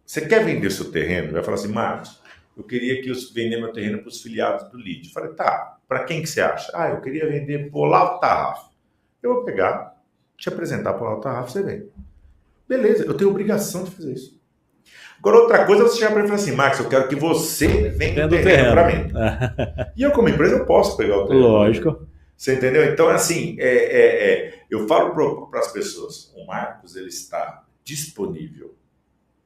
Você quer vender seu terreno? Vai falar assim, Marcos, eu queria que eu vender meu terreno para os filiados do lead. Eu falei, tá, para quem que você acha? Eu queria vender para o Olavo Tarrafo. Eu vou pegar, te apresentar para o Olavo Tarrafo, você vem. Beleza, eu tenho obrigação de fazer isso. Agora, outra coisa é você chegar para ele e falar assim, Marcos, eu quero que você venda o terreno para mim. E eu, como empresa, eu posso pegar o terreno. Lógico. Você entendeu? Então, assim, eu falo para as pessoas, o Marcos ele está disponível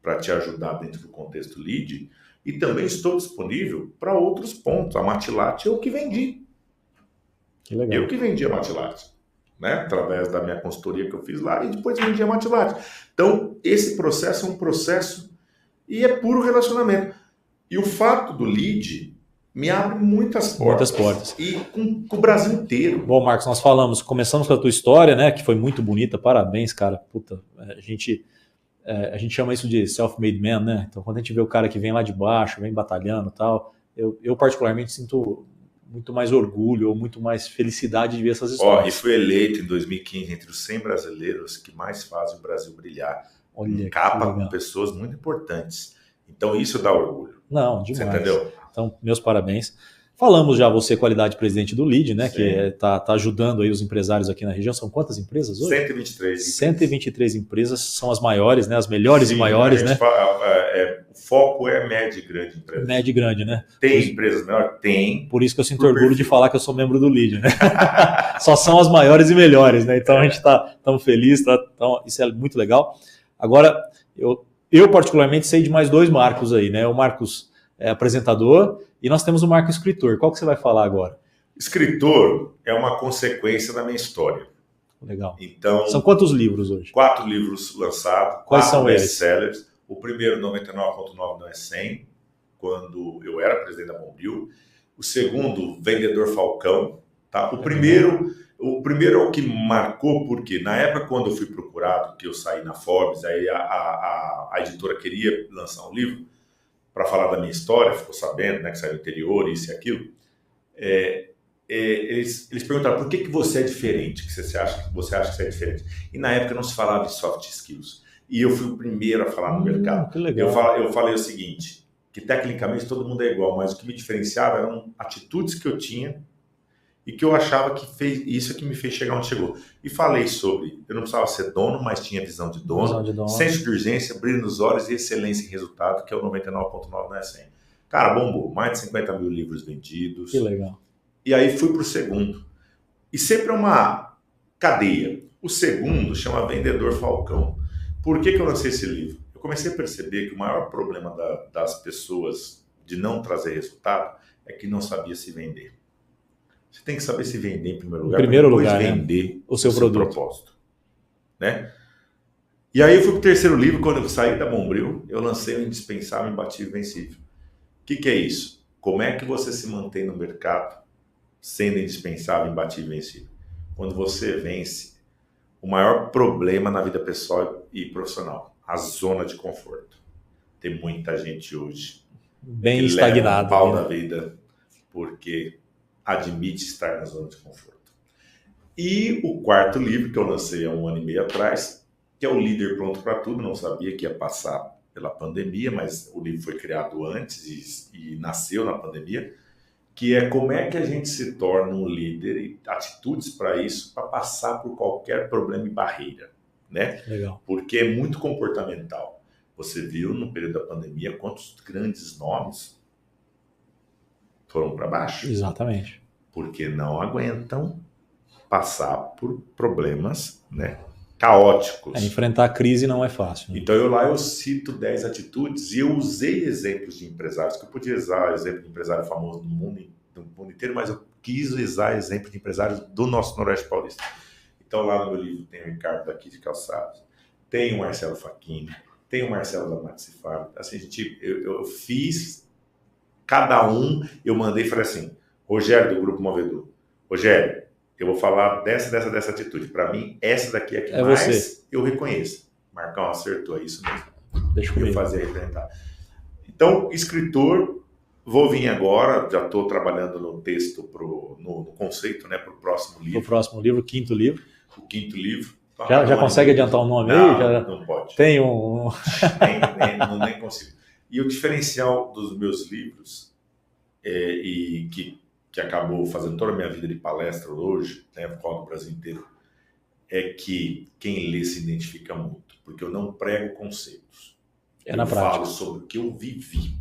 para te ajudar dentro do contexto lead e também estou disponível para outros pontos. A Matilate eu que vendi. Que legal. Eu que vendi a Matilate, né? Através da minha consultoria que eu fiz lá e depois vendi a Matilate. Então, esse processo é um processo e é puro relacionamento. E o fato do lead me abre muitas portas. E com o Brasil inteiro. Bom, Marcos, começamos com a tua história, né? Que foi muito bonita, parabéns, cara. Puta, a gente chama isso de self-made man, né? Então, quando a gente vê o cara que vem lá de baixo, vem batalhando e tal, eu particularmente sinto muito mais orgulho ou muito mais felicidade de ver essas histórias. E fui eleito em 2015 entre os 100 brasileiros que mais fazem o Brasil brilhar. Olha, capa com pessoas muito importantes. Então, isso dá orgulho. Não, demais. Você entendeu? Então, meus parabéns. Falamos já, você, qualidade presidente do LEAD, né? Sim. Que tá ajudando aí os empresários aqui na região. São quantas empresas hoje? 123. 123 empresas, são as maiores, né? As melhores Sim, e maiores, né? O foco é média e grande empresa. Média e grande, né? Tem empresas menores? Tem. Por isso que eu sinto orgulho de falar que eu sou membro do LEAD, né? Só são as maiores e melhores, né? Então a gente estamos felizes, então, isso é muito legal. Agora, eu particularmente sei de mais dois Marcos aí, né? O Marcos é apresentador e nós temos o Marcos escritor. Qual que você vai falar agora? Escritor é uma consequência da minha história. Legal. Então, são quantos livros hoje? 4 livros lançados. Quais são best-sellers. O primeiro, 99.9 não é 100, quando eu era presidente da Bombril. O segundo, Vendedor Falcão. Tá? O primeiro é o que marcou, porque na época quando eu fui procurado, que eu saí na Forbes, aí a editora queria lançar um livro para falar da minha história, ficou sabendo, né, que saiu do interior, isso e aquilo. Eles perguntaram por que você é diferente, que você acha que você é diferente. E na época não se falava de soft skills. E eu fui o primeiro a falar no mercado. Que legal. Eu falei o seguinte, que tecnicamente todo mundo é igual, mas o que me diferenciava eram atitudes que eu tinha e que eu achava que fez isso que me fez chegar onde chegou. E falei sobre, eu não precisava ser dono, mas tinha visão de dono, senso de urgência, brilho nos olhos e excelência em resultado, que é o 99.9 não é 100. Cara, bombou, mais de 50 mil livros vendidos. Que legal. E aí fui para o segundo. E sempre é uma cadeia. O segundo chama Vendedor Falcão. Por que eu lancei esse livro? Eu comecei a perceber que o maior problema das pessoas de não trazer resultado é que não sabia se vender. Você tem que saber se vender em primeiro lugar, depois vender, né? o seu propósito. Né? E aí eu fui para o terceiro livro, quando eu saí da Bombril, eu lancei o Indispensável, Imbatível e Invencível. que é isso? Como é que você se mantém no mercado sendo indispensável, imbatível e vencível? Quando você vence o maior problema na vida pessoal e profissional, a zona de conforto. Tem muita gente hoje Bem que leva um estagnado, pau né? da vida porque admite estar na zona de conforto. E o quarto livro que eu lancei há 1 ano e meio atrás, que é o Líder Pronto para Tudo, não sabia que ia passar pela pandemia, mas o livro foi criado antes e nasceu na pandemia, que é como é que a gente se torna um líder e atitudes para isso, para passar por qualquer problema e barreira, né? Legal. Porque é muito comportamental. Você viu no período da pandemia quantos grandes nomes foram para baixo, Exatamente. porque não aguentam passar por problemas, né, caóticos. Enfrentar a crise não é fácil. Né? Então eu cito 10 atitudes e eu usei exemplos de empresários, que eu podia usar exemplo de empresário famoso do mundo inteiro, mas eu quis usar exemplo de empresários do nosso Noroeste Paulista. Então lá no meu livro tem o Ricardo daqui de Calçados, tem o Marcelo Facchini, tem o Marcelo da Maxi Farm. Assim, eu fiz cada um, eu mandei e falei assim, Rogério do Grupo Movedor, Rogério, eu vou falar dessa atitude. Para mim, essa daqui é a que mais você. eu reconheço. Marcão acertou, é isso mesmo. Deixa Eu comigo. fazia representar. Então, escritor, vou vir agora, já estou trabalhando no texto, no conceito, né, para o próximo livro. O próximo livro, o quinto livro. O quinto livro. Já consegue adiantar o nome não, aí? Já não pode. Tem um... nem consigo. E o diferencial dos meus livros, e que acabou fazendo toda a minha vida de palestra hoje, né, fora do Brasil inteiro, é que quem lê se identifica muito, porque eu não prego conceitos. Na prática. Eu falo sobre o que eu vivi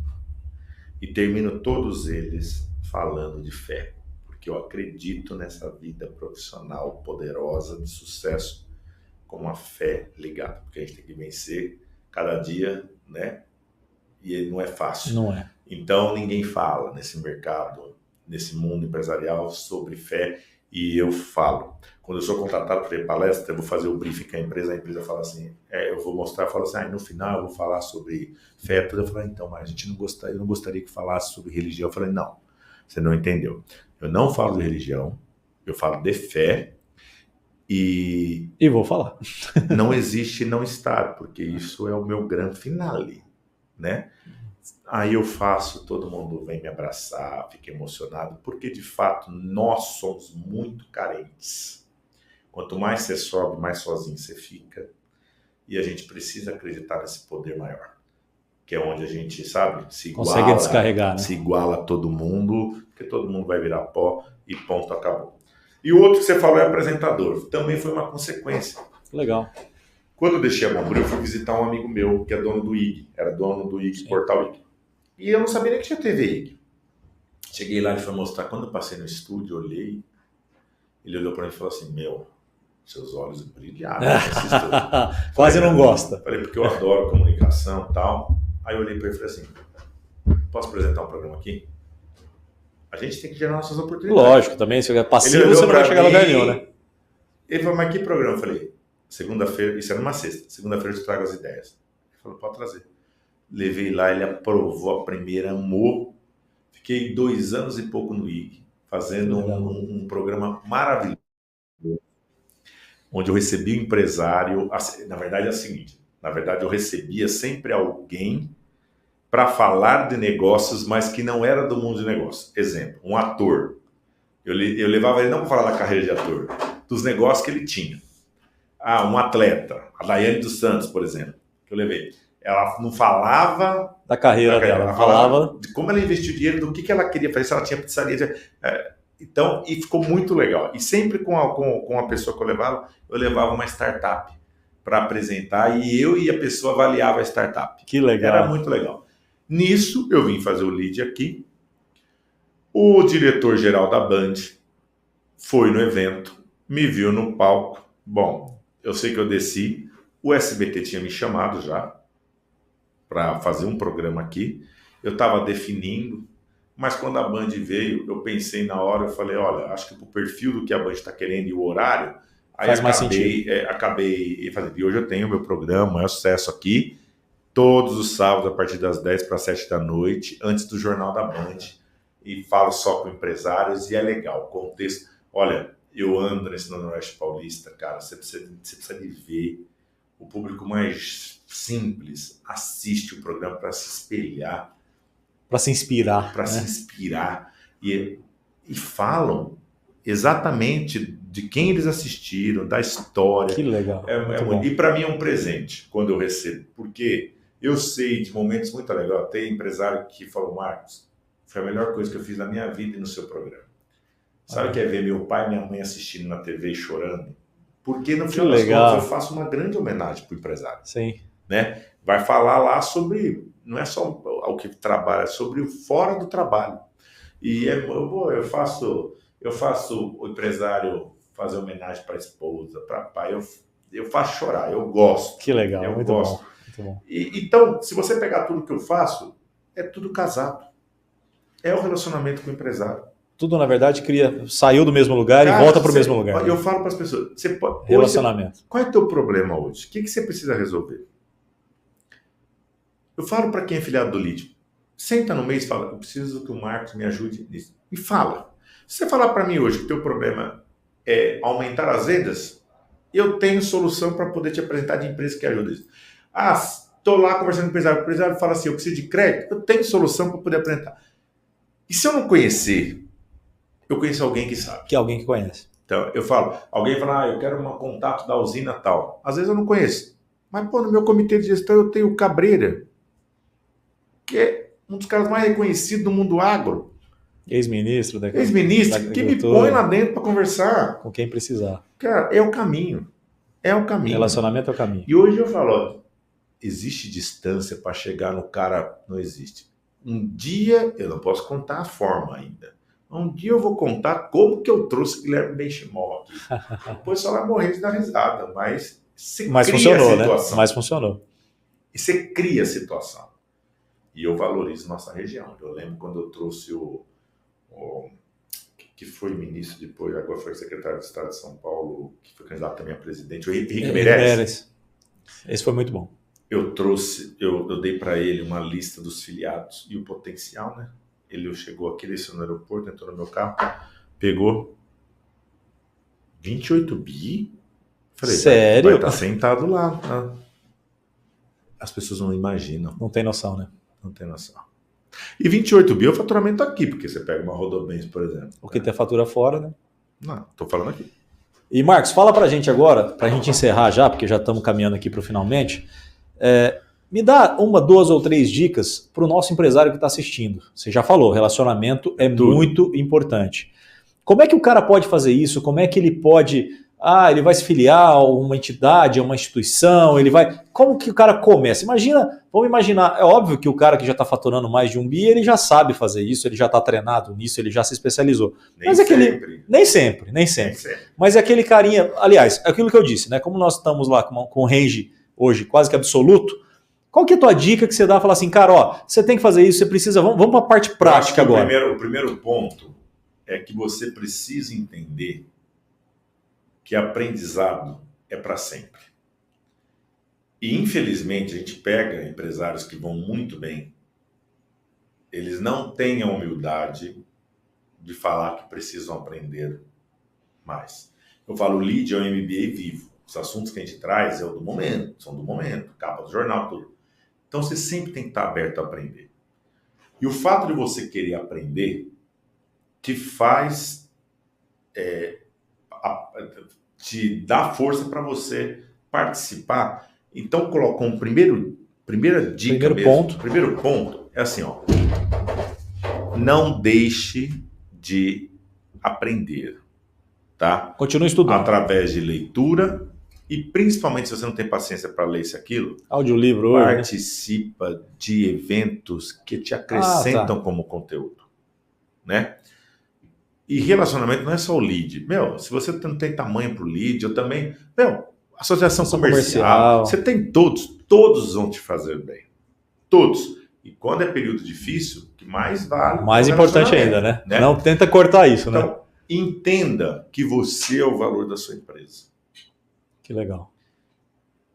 e termino todos eles falando de fé, porque eu acredito nessa vida profissional poderosa de sucesso com a fé ligada, porque a gente tem que vencer cada dia, né? E não é fácil. Não é. Então ninguém fala nesse mercado, nesse mundo empresarial sobre fé, e eu falo. Quando eu sou contratado para ir palestra, eu vou fazer o briefing com a empresa fala assim, eu vou mostrar, fala assim, no final eu vou falar sobre fé, eu falo, então, mas eu não gostaria que falasse sobre religião. Eu falei, não, você não entendeu. Eu não falo de religião, eu falo de fé, e vou falar. Não existe não estar, porque isso é o meu grande finale, né? Aí eu faço, todo mundo vem me abraçar, fica emocionado, porque de fato nós somos muito carentes. Quanto mais você sobe, mais sozinho você fica. E a gente precisa acreditar nesse poder maior, que é onde a gente, sabe, consegue descarregar, né? Se iguala a todo mundo, porque todo mundo vai virar pó e ponto, acabou. E o outro que você falou é apresentador. Também foi uma consequência. Legal. Quando eu deixei a Bombril, eu fui visitar um amigo meu, que é dono do IG. Era dono do IG, Portal IG. E eu não sabia nem que tinha TV IG. Cheguei lá e foi mostrar. Quando eu passei no estúdio, eu olhei. Ele olhou para mim e falou assim, seus olhos brilharam nesse estúdio. Quase não gosta. Falei, porque eu adoro comunicação e tal. Aí eu olhei para ele e falei assim, posso apresentar um programa aqui? A gente tem que gerar nossas oportunidades. Lógico, também, se é passivo, você não vai chegar a lugar nenhum, né? Ele falou, mas que programa? Eu falei, segunda-feira, isso era numa sexta, segunda-feira eu trago as ideias. Ele falou, pode trazer. Levei lá, ele aprovou a primeira, amou. Fiquei 2 anos e pouco no IG, fazendo um programa maravilhoso, onde eu recebi o empresário. Na verdade é o seguinte, eu recebia sempre alguém para falar de negócios, mas que não era do mundo de negócios. Exemplo, um ator. Eu levava ele não para falar da carreira de ator, dos negócios que ele tinha. Um atleta, a Daiane dos Santos, por exemplo, que eu levei. Ela não falava da carreira dela, ela falava de como ela investiu dinheiro, do que ela queria fazer, se ela tinha pizzaria. Então, e ficou muito legal. E sempre com a pessoa que eu levava uma startup para apresentar, e eu e a pessoa avaliava a startup. Que legal. Era muito legal. Nisso, eu vim fazer o lead aqui. O diretor-geral da Band foi no evento, me viu no palco. Bom, eu sei que eu desci, o SBT tinha me chamado já para fazer um programa aqui. Eu estava definindo, mas quando a Band veio, eu pensei na hora, eu falei, olha, acho que pro perfil do que a Band está querendo e o horário, aí faz mais sentido. Acabei fazendo. E hoje eu tenho meu programa, é sucesso aqui. todos os sábados, a partir das 10 para 7 da noite, antes do Jornal da Band, e falo só com empresários, e é legal, contexto. Olha, eu ando nesse Noroeste Paulista, cara, você precisa de ver. O público mais simples assiste o programa para se espelhar. Para se inspirar. Para se inspirar. E falam exatamente de quem eles assistiram, da história. Que legal. E para mim é um presente quando eu recebo, porque eu sei de momentos muito legais. Tem empresário que falou, Marcos, foi a melhor coisa que eu fiz na minha vida e no seu programa. Sabe o que é ver meu pai e minha mãe assistindo na TV e chorando? Porque no final das contas eu faço uma grande homenagem para o empresário. Sim. Né? Vai falar lá sobre, não é só o que trabalha, é sobre o fora do trabalho. E eu faço o empresário fazer homenagem para a esposa, para pai, eu faço chorar, eu gosto. Que legal, eu muito gosto. Bom. Muito bom. Então, se você pegar tudo que eu faço, é tudo casado. É o relacionamento com o empresário. Tudo, na verdade, saiu do mesmo lugar e volta para o mesmo lugar. Eu falo para as pessoas, relacionamento. Hoje, qual é o teu problema hoje? O que você precisa resolver? Eu falo para quem é filiado do Lead, senta no mês e fala, eu preciso que o Marcos me ajude nisso. E fala. Se você falar para mim hoje que o teu problema é aumentar as vendas, eu tenho solução para poder te apresentar de empresa que ajuda isso. Estou lá conversando com o empresário fala assim, eu preciso de crédito, eu tenho solução para poder apresentar. E se eu não conhecer, eu conheço alguém que sabe. Que é alguém que conhece. Então, eu falo, alguém fala, eu quero um contato da usina tal. Às vezes eu não conheço. Mas, no meu comitê de gestão eu tenho o Cabreira, que é um dos caras mais reconhecidos do mundo agro. Ex-ministro. Ex-ministro, que me põe lá dentro para conversar. Com quem precisar. Cara, é o caminho. É o caminho. Relacionamento é o caminho. E hoje eu falo, existe distância para chegar no cara? Não existe. Um dia, eu não posso contar a forma ainda. Um dia eu vou contar como que eu trouxe Guilherme Benchimol aqui. Depois só vai morrer de dar risada, mas você cria funcionou, a situação. Né? Mas funcionou. E você cria a situação. E eu valorizo nossa região. Eu lembro quando eu trouxe o que foi ministro depois, agora foi secretário de Estado de São Paulo, que foi candidato também a presidente, o Henrique Meirelles. Esse foi muito bom. Eu dei para ele uma lista dos filiados e o potencial, né? Ele chegou aqui, desceu no aeroporto, entrou no meu carro, pegou 28 bi. Falei, sério? Vai estar sentado lá. Tá? As pessoas não imaginam. Não tem noção, né? Não tem noção. E 28 bi é o faturamento aqui, porque você pega uma Rodobens, por exemplo. Porque tem fatura fora, né? Não, tô falando aqui. E Marcos, fala pra gente agora, pra gente encerrar já, porque já estamos caminhando aqui pro finalmente. Me dá 1, 2 ou 3 dicas para o nosso empresário que está assistindo. Você já falou, relacionamento é muito importante. Como é que o cara pode fazer isso? Como é que ele pode... ele vai se filiar a uma entidade, a uma instituição, ele vai... Como que o cara começa? Vamos imaginar, é óbvio que o cara que já está faturando mais de 1 bi, ele já sabe fazer isso, ele já está treinado nisso, ele já se especializou. Nem sempre. Mas é aquele carinha... Aliás, é aquilo que eu disse, né? Como nós estamos lá com range hoje quase que absoluto, qual que é a tua dica que você dá? Falar assim, cara, você tem que fazer isso, você precisa... Vamos para a parte prática agora. O primeiro ponto é que você precisa entender que aprendizado é para sempre. E, infelizmente, a gente pega empresários que vão muito bem, eles não têm a humildade de falar que precisam aprender mais. Eu falo, o Lead é um MBA vivo. Os assuntos que a gente traz são do momento, capa do jornal, tudo. Então, você sempre tem que estar aberto a aprender. E o fato de você querer aprender te faz... te dá força para você participar. Então, colocou um primeira dica primeiro ponto é assim, não deixe de aprender, tá? Continue estudando. Através de leitura e principalmente se você não tem paciência para ler isso aquilo, audiolivro, participa de eventos que te acrescentam como conteúdo, né? E relacionamento não é só o lead. Se você não tem tamanho para o lead, eu também... associação comercial, você tem todos vão te fazer bem. Todos. E quando é período difícil, o que mais vale... Mais importante ainda, né? Não tenta cortar isso, então, né? Entenda que você é o valor da sua empresa. Que legal.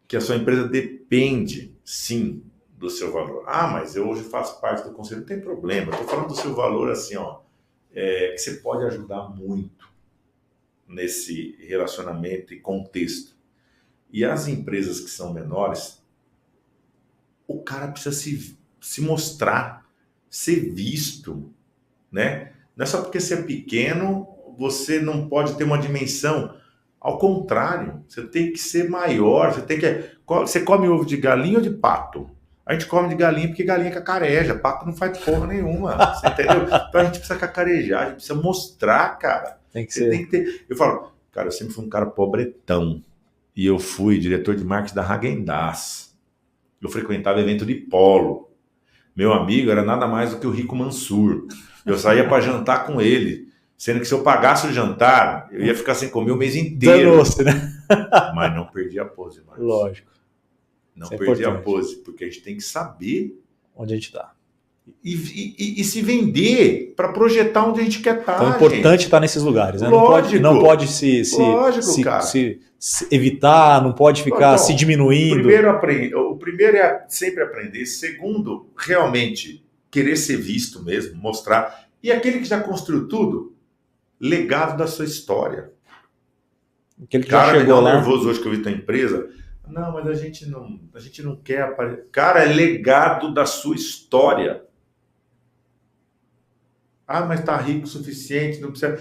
Que a sua empresa depende, sim, do seu valor. Ah, mas eu hoje faço parte do conselho. Não tem problema. Estou falando do seu valor assim, ó, que você pode ajudar muito nesse relacionamento e contexto. E as empresas que são menores, o cara precisa se mostrar, ser visto, né? Não é só porque você é pequeno, você não pode ter uma dimensão. Ao contrário, você tem que ser maior, você come ovo de galinha ou de pato? A gente come de galinha porque galinha cacareja, pato não faz porra nenhuma, você entendeu? Então a gente precisa cacarejar, a gente precisa mostrar, cara. Tem que Você ser. tem que ter... Eu falo, cara, eu sempre fui um cara pobretão. E eu fui diretor de marketing da Häagen-Dazs. Eu frequentava evento de polo. Meu amigo era nada mais do que o Rico Mansur. Eu saía para jantar com ele. Sendo que se eu pagasse o jantar, eu ia ficar sem comer o mês inteiro. Danou-se, né? Mas não perdi a pose, Marcos. Lógico. Não Isso é perdi a importante. pose, porque a gente tem que saber Onde a gente está. e se vender para projetar onde a gente quer estar. Então é importante estar nesses lugares, né? Lógico. Não pode se evitar, não pode ficar Então, se diminuindo. O primeiro é sempre aprender. Segundo, realmente querer ser visto mesmo, mostrar. E aquele que já construiu tudo, legado da sua história. Aquele que Cara, já chegou lá. nervoso hoje que eu vi tua empresa. Não, mas a gente não quer aparecer. Cara, é legado da sua história. Ah, mas tá rico o suficiente, não precisa.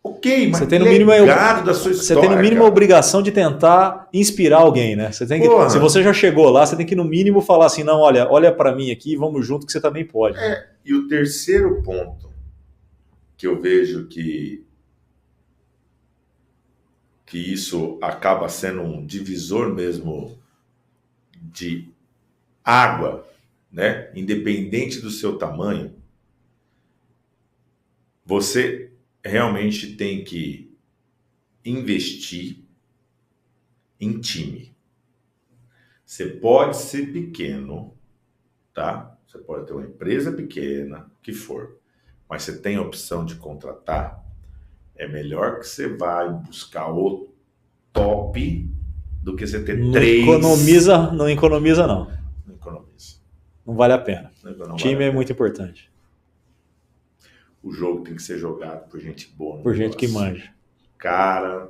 Ok, mas você tem no mínimo legado da sua história. Você tem no mínimo a obrigação de tentar inspirar alguém, né? Você tem que, se você já chegou lá, você tem que no mínimo falar assim, não, olha para mim aqui, vamos junto que você também pode. Né? E o terceiro ponto que eu vejo que isso acaba sendo um divisor mesmo de água, né? Independente do seu tamanho, você realmente tem que investir em time. Você pode ser pequeno, tá? Você pode ter uma empresa pequena, o que for, mas você tem a opção de contratar, é melhor que você vá buscar o top do que você ter três. Não economiza, não. Não economiza. Não vale a pena. Não time vale é muito importante. O jogo tem que ser jogado por gente boa. Por gente que manja. Cara,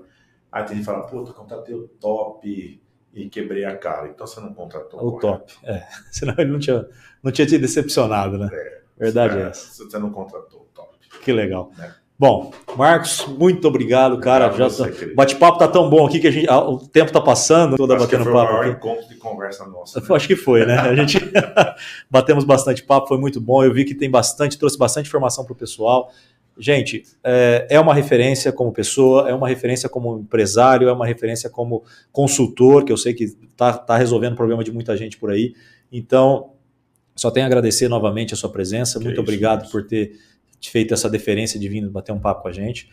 aí tem gente que fala, pô, eu contratei o top e quebrei a cara. Então você não contratou o top. Senão ele não tinha te decepcionado, né? Verdade é essa. Você não contratou o top. Que legal. Né? Bom, Marcos, muito obrigado, cara. O bate-papo tá tão bom aqui que o tempo tá passando, toda batendo papo. Foi o maior encontro de conversa nossa. Né? Acho que foi, né? A gente batemos bastante papo, foi muito bom. Eu vi que trouxe bastante informação para o pessoal. Gente, é uma referência como pessoa, é uma referência como empresário, é uma referência como consultor, que eu sei que tá resolvendo o problema de muita gente por aí. Então, só tenho a agradecer novamente a sua presença. Muito obrigado por ter feito essa deferência de vir bater um papo com a gente.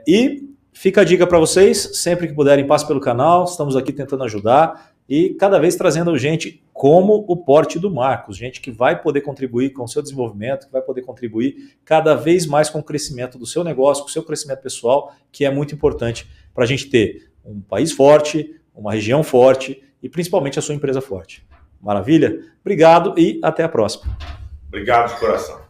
E fica a dica para vocês, sempre que puderem, passe pelo canal, estamos aqui tentando ajudar e cada vez trazendo gente como o porte do Marcos, gente que vai poder contribuir com o seu desenvolvimento, que vai poder contribuir cada vez mais com o crescimento do seu negócio, com o seu crescimento pessoal, que é muito importante para a gente ter um país forte, uma região forte e principalmente a sua empresa forte. Maravilha? Obrigado e até a próxima. Obrigado de coração.